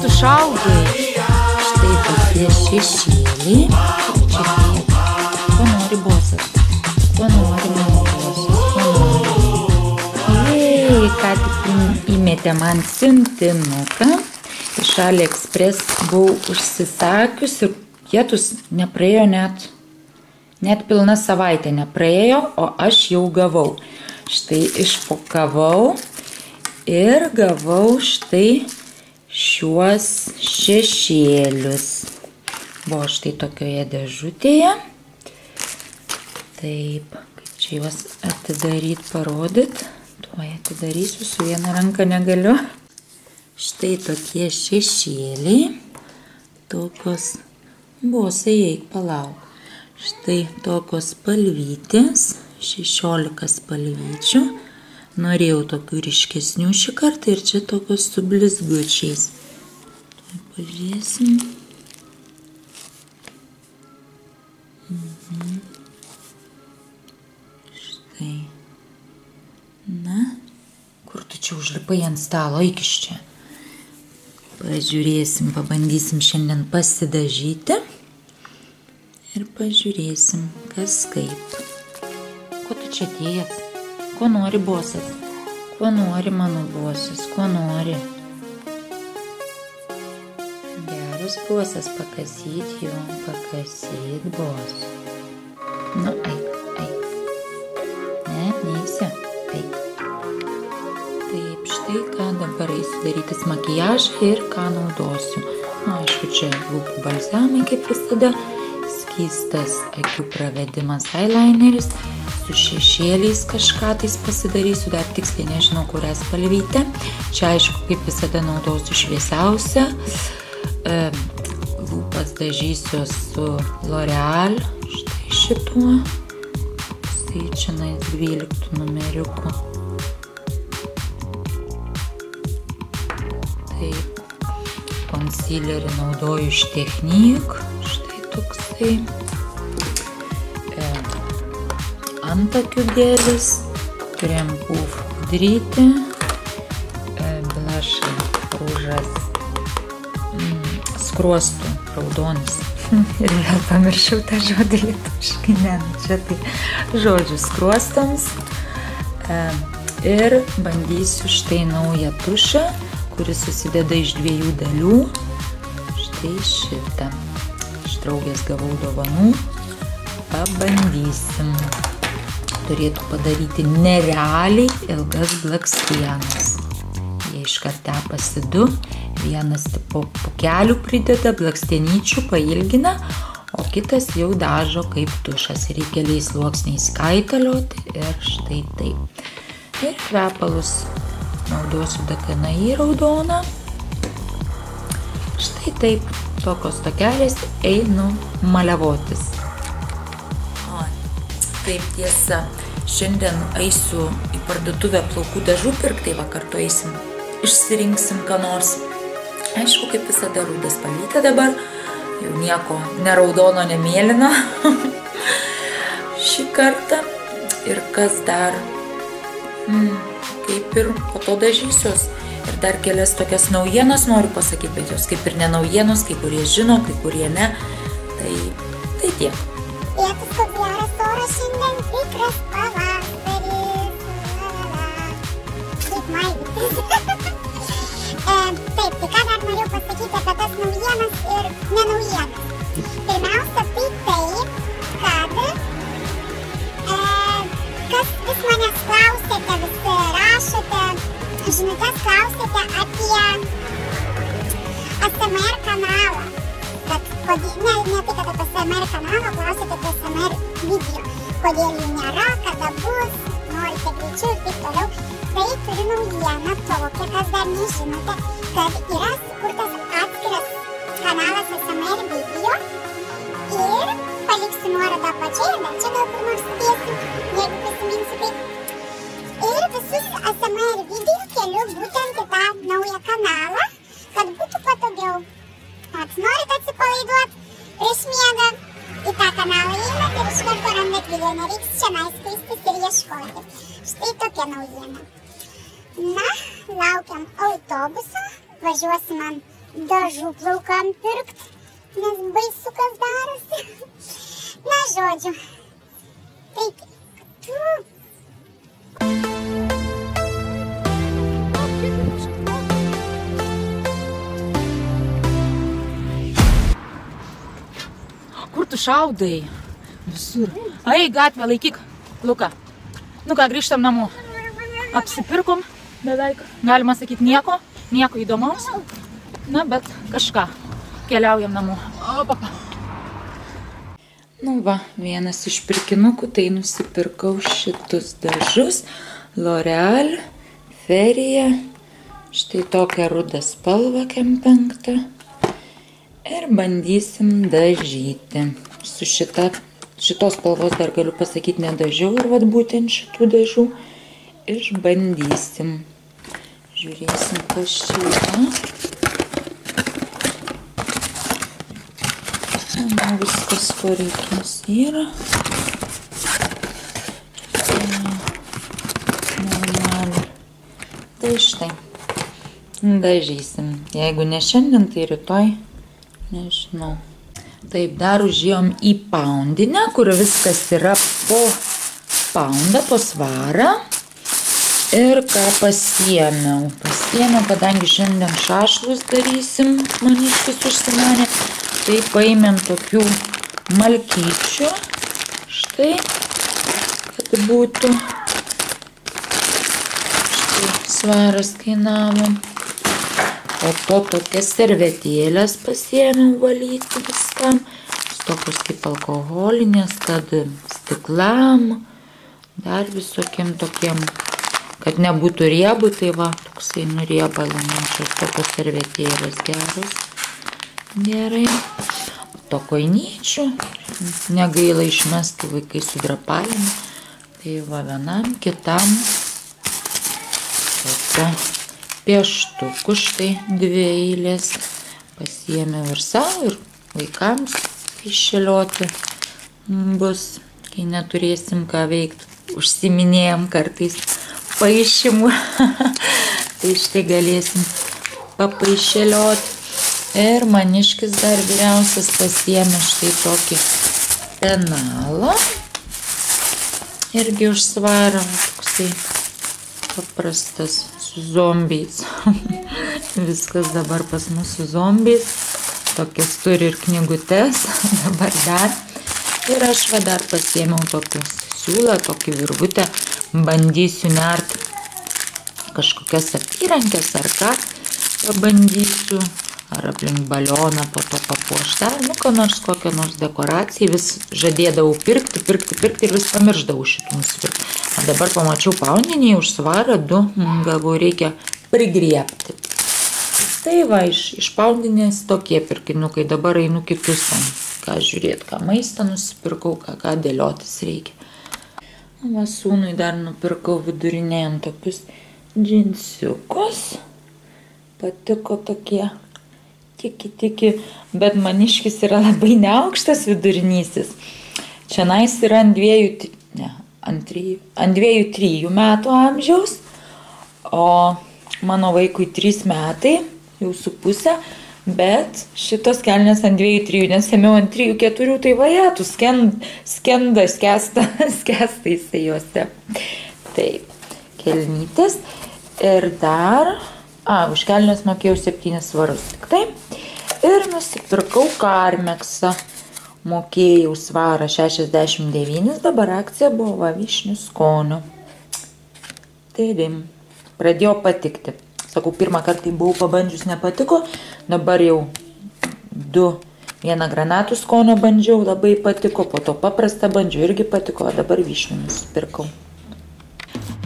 tu šaudai? Štai tokie šešėliai. Čia kaip? Ko nori bosas? Ko nori mano bosas? Ko nori? Ką tik įmetė man siuntinuką. Iš AliExpress buvau užsisakius ir kietus nepraėjo net pilna savaitė nepraėjo, o aš jau gavau. Štai išpakavau ir gavau štai šiuos šešėlius. Buvo štai tokioje dėžutėje. Taip, kaip čia juos atidaryti, parodyt. Tuoj atidarysiu, su viena ranka negaliu. Štai tokie šešėliai. Tokios, bosai, eik palauk. Štai tokios spalvytės, 16 spalvyčių. Norėjau tokių ryškesnių šį kartą ir čia tokios su blizgučiais. Tuoj pažiūrėsim. Štai. Na, kur tu čia užlipai ant stalo, eik iš čia. Pažiūrėsim, pabandysim šiandien pasidažyti. Ir pažiūrėsim, kas kaip. Ko tu čia atėjęs? Ko nori bosas? Ko nori mano bosas? Ko nori? Geras bosas, pakasyt jo, pakasyt bos. Nu, eik. Ne, neįsi. Eik. Taip, štai ką dabar eisiu darytis makijažą ir ką naudosiu. Nu, aišku, čia lūpų balzamai kaip visada. Skystas akių pravedimas eyelineris. Su šešėliais kažką tais pasidarysiu, dar tiksliai nežinau, kurią spalvytę. Čia aišku, kaip visada naudosiu šviesiausią. Lūpas dažysiu su L'Oreal, štai šituo. Štai čia 12 numeriuku. Taip, concealerį naudoju iš Technique, štai toksai. Antakių gėlis, krem puf pudryti, blushai rūžas, skruostų raudonis. Ir vėl pamiršau tą žodį lietuviškai, ne, čia tai žodžių skruostams. Ir bandysiu štai naują tušą, kuris susideda iš 2 dalių. Štai šitą. Iš draugės gavau dovanų. Pabandysim. Turėtų padaryti nerealiai ilgas blakstienas. Jie iškart tepasi 2, vienas po pukelių prideda, blakstienyčių pailgina, o kitas jau dažo kaip tušas. Reikia keliais sluoksniais kaitalioti ir štai taip. Ir kvepalus naudosiu DKNI raudoną. Štai taip, tokios tokelės einu maliavotis. Taip, tiesa, šiandien eisiu į parduotuvę plaukų dažų pirkti, tai kartu eisim, išsirinksim ką nors. Aišku, kaip visada ruda spalvytė dabar, jau nieko neraudono, nemėlyno šį kartą. Ir kas dar, kaip ir po to dažysiuos. Ir dar kelias tokias naujienas noriu pasakyti, bet jos kaip ir ne naujienos, kai kurie žino, kai kurie ne. Tai tiek. Tėtis, koks geras oras šiandien, tikras pavasaris. Kaip maivytis. Taip, tai ką dar norėjau pasakyti apie tas naujienas ir nenaujienas. Pirmiausia, tai taip, kad kas vis manęs klausėte, visi rašote, žinutės klausėte apie ASMR kanalą. Ne tai, kad apie ASMR kanalą, klausėte apie ASMR video. Kodėl jų nėra, kada bus, norite greičiau ir taip toliau. Tai turiu naujieną tokią, kas dar nežinote, kad yra sukurtas atskiras kanalas ASMR video. Ir paliksiu nuorodą apačiai, ir dar čia gal kur nors sudėsiu, jeigu prisiminsiu taip. Ir visus ASMR video keliu būtent į tą naują kanalą, kad būtų patogiau. Norit atsipalaiduoti prieš miegą, į tą kanalą įeinat ir iš karto randat video, nereiks čia skristis ir ieškoti. Štai tokia naujiena. Na, laukiam autobuso, važiuosim ant dažų plaukam pirkt, nes baisu kas darosi. Na, žodžiu. Taip. Kur tu šaudai? Visur. Ai, gatvę laikyk. Luka. Nu ką, grįžtam namo. Apsipirkom beveik. Galima sakyti nieko įdomaus. Na, bet kažką. Keliaujam namo. O, papa. Nu va, vienas iš pirkinukų, tai nusipirkau šitus dažus. L'Oreal, Feria. Štai tokią rudą spalvą Kem5. Ir bandysim dažyti. Su šitos spalvos dar galiu pasakyti nedažiau ir vat būtent šitų dažų išbandysim. Žiūrėsim, kas čia yra. Viskas, ko reikės yra. Normaliai. Tai štai. Dažysim. Jeigu ne šiandien, tai rytoj. Nežinau. Taip, dar užėjom į poundinę, kur viskas yra po poundą, po svarą. Ir ką pasiėmiau. Pasiėmiau, kadangi šiandien šašlus darysim, maniškis užsimanė. Tai paėmėm tokių malkyčių. Štai, kad būtų. Štai svaras kainavo. O to tokias servetėlės pasiėmiau valyti viskam. Tokios kaip alkoholinės, kad stiklam, dar visokiem tokiem, kad nebūtų riebų, tai va, toksai nuriebalančios tokios servetėlės geros. Gerai. To koinyčių, negaila išmesti, vaikai sudrapalina. Tai va, vienam, kitam. Tokia. Pieštukų štai 2 eilės pasiėmiau ir savo, ir vaikams iššėlioti bus, kai neturėsim ką veikti. Užsiminėjom kartais paišymų, tai štai galėsim papaišėlioti. Ir maniškis dar vyriausias pasiėmė štai tokį penalą, irgi už svarą, toksai paprastas. Zombiais. Viskas dabar pas mus su zombiais. Tokias turi ir knygutes. Dabar dar. Ir aš va dar pasiėmiau tokius siūlą, tokį virvutę. Bandysiu nerti kažkokias apyrankės ar ką. Pabandysiu. Ar aplink balioną po to papuoštą. Nu, ką nors, kokią nors dekoraciją. Vis žadėdavau pirkti ir vis pamirždavau šitų nusipirkti. O dabar pamačiau poundinį už svarą 2, galvoju, reikia prigriebti. Tai va, iš poundinės tokie pirkinukai, dabar einu kitus ten, ką žiūrėti, ką maistą nusipirkau, ką dėliotis reikia. Va, sūnui dar nupirkau vidurinėjant tokius džinsiukus, patiko tokie, tiki, bet maniškis yra labai neaukštas vidurinysis. Čianais yra ant 2-3 metų amžiaus, o mano vaikui 3 metai, jau su pusę, bet šitos kelnės ant 2-3, nes ėmiau ant 3-4, tai vajatų, skęsta jisai juose. Taip, kelnytės ir dar, už kelnės mokėjau 7 svarus tik taip, ir nusipirkau Karmeksą. Mokėjau svarą 69, dabar akcija buvo va, vyšnių skonio. Taidim, pradėjo patikti. Sakau, pirmą kartą buvau pabandžius, nepatiko, dabar jau 1 granatų skonio bandžiau, labai patiko, po to paprastą bandžiau, irgi patiko, o dabar vyšnių nusipirkau.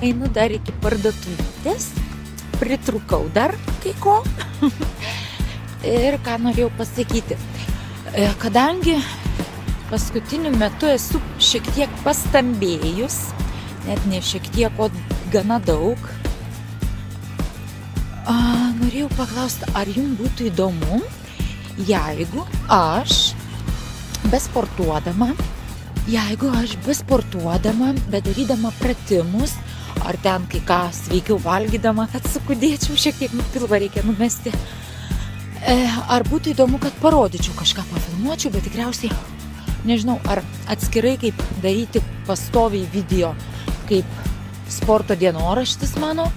Einu dar iki parduotuvės, pritrūkau dar kai ko. Ir ką norėjau pasakyti. Kadangi paskutiniu metu esu šiek tiek pastambėjus, net ne šiek tiek, o gana daug, norėjau paklausti, ar jums būtų įdomu, jeigu aš besportuodama, bedarydama pratimus, ar ten kai ką sveikiau valgydama, kad sukudėčiau, šiek tiek pilvą reikia numesti, Ar būtų įdomu, kad parodyčiau kažką, pafilmuočiau, bet tikriausiai, nežinau, ar atskirai kaip daryti pastoviai video, kaip sporto dienoraštis mano,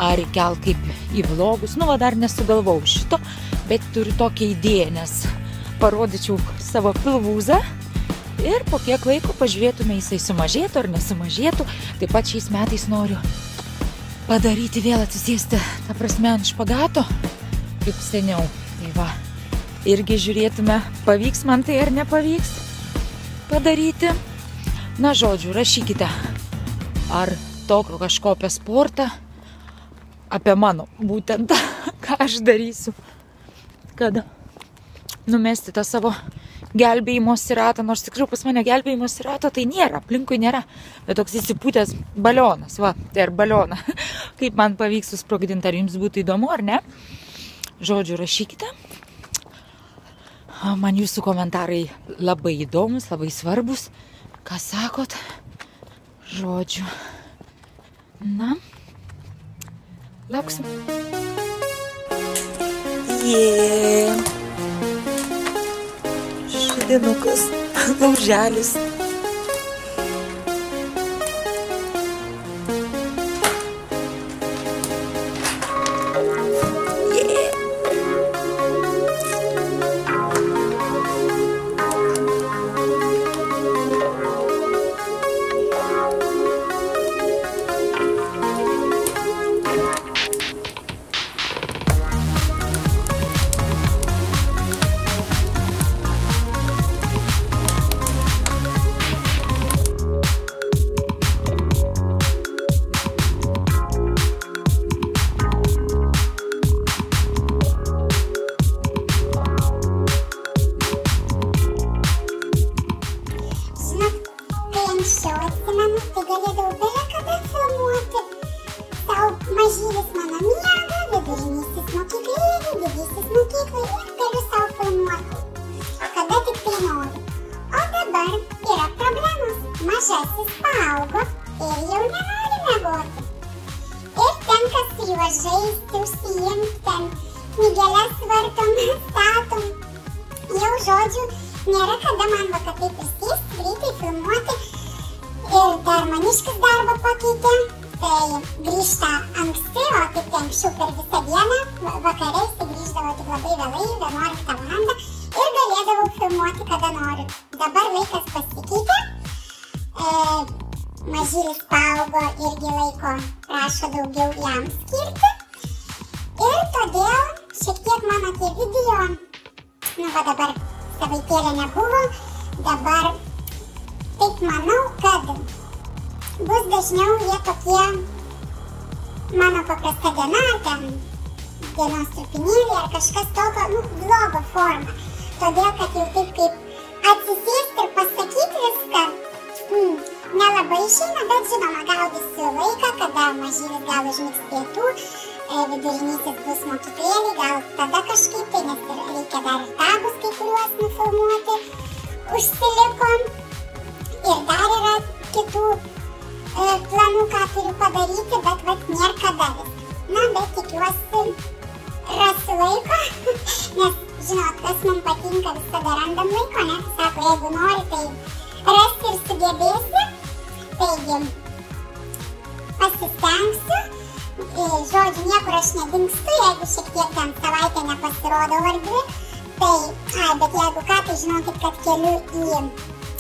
ar įkel kaip į vlogus. Nu, va, dar nesugalvau šito, bet turiu tokią idėją, nes parodyčiau savo pilvūzą ir po kiek laiko pažiūrėtume, jisai sumažėtų ar nesumažėtų. Taip pat šiais metais noriu padaryti vėl atsisėsti, ta prasme, ant špagato, kaip seniau. Tai va, irgi žiūrėtume, pavyks man tai ar nepavyks padaryti. Na, žodžiu, rašykite, ar tokio kažko apie sportą, apie mano būtent, ką aš darysiu, kad numesti tą savo gelbėjimosi ratą, nors tikrai pas mane gelbėjimosi rato tai nėra, aplinkui nėra, bet toks įsipūtęs balionas, va, tai ar balioną, kaip man pavyks susprogdinti, ar jums būtų įdomu ar ne. Žodžiu, rašykite, man jūsų komentarai labai įdomus, labai svarbus, ką sakot, žodžiu, na, lauksim. Šudinukas, lauželis. Atsimenu, tai galėdavau beje kada filmuoti. Sau mažylis mano miega, vidurinysis mokyklėlė, didysis mokyklai ir galiu sau filmuoti. Kada tik tai noriu. O dabar yra problemos. Mažasis paaugo ir jau nenori miegoti. Ir tenka su juo žaisti, užsiimti, ten knygeles vartom, statom. Jau žodžiu, nėra kada man va kad taip prisėsti, greitai filmuoti. Ir dar maniškis darbą pakeitė, tai grįžta anksti, o taip anksčiau per visą dieną, vakarais tai grįždavo tik labai vėlai, 11 valandą ir galėdavau filmuoti kada noriu. Dabar laikas pasikeitė, mažylis paaugo, irgi laiko prašo daugiau jam skirti ir todėl šiek tiek mano tie video, nu va dabar savaitėlė nebuvo, dabar taip manau, kad bus dažniau jie tokie mano paprasta diena, ten dienos trupinėlį ar kažkas tokio, nu, vlogo forma. Todėl, kad jau taip kaip atsisėsti ir pasakyti viską, nelabai išeina, bet žinoma, gaudysiu laiką, kada mažylis gal užmigs pietų, vidurinysis bus mokyklėlį, gal tada kažkaip tai, nes reikia dar ir tabus kai kuriuos nufilmuoti, užsiliko. Ir dar yra kitų planų, ką turiu padaryti, bet vat nėra kada vis. Na, bet tikiuosi rasiu laiko, nes, žinot, kas man patinka, visada randam laiko, ne? Sako, jeigu nori, tai rasti ir sugebėsi. Taigi, pasistengsiu. Žodžiu, niekur aš nedingstu, jeigu šiek tiek ten savaitę nepasirodau ar dvi. Tai, bet jeigu ką, tai žinokit, kad keliu į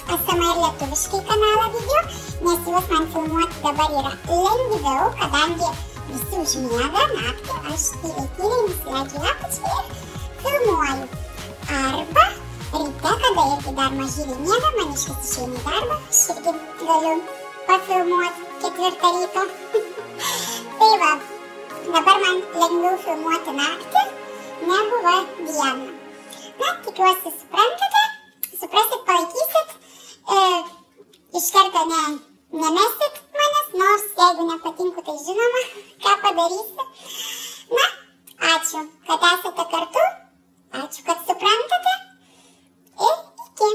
ASMR lietuviškai kanalą video, nes juos man filmuoti dabar yra lengviau, kadangi visi užmiega naktį, aš tyliai nusileidžiu į apačią ir filmuoju. Arba ryte, kada irgi dar mažyliai miega, maniškis išeina į darbą, aš irgi galiu pafilmuoti 4 ryto. Tai va, dabar man lengviau filmuoti naktį, negu va dieną. Na, tikiuosi suprantate, suprasit, palaikysit. Iš karto nemesit manęs, nors jeigu nepatinku, tai žinoma, ką padarysi. Na, ačiū, kad esate kartu, ačiū, kad suprantate ir iki.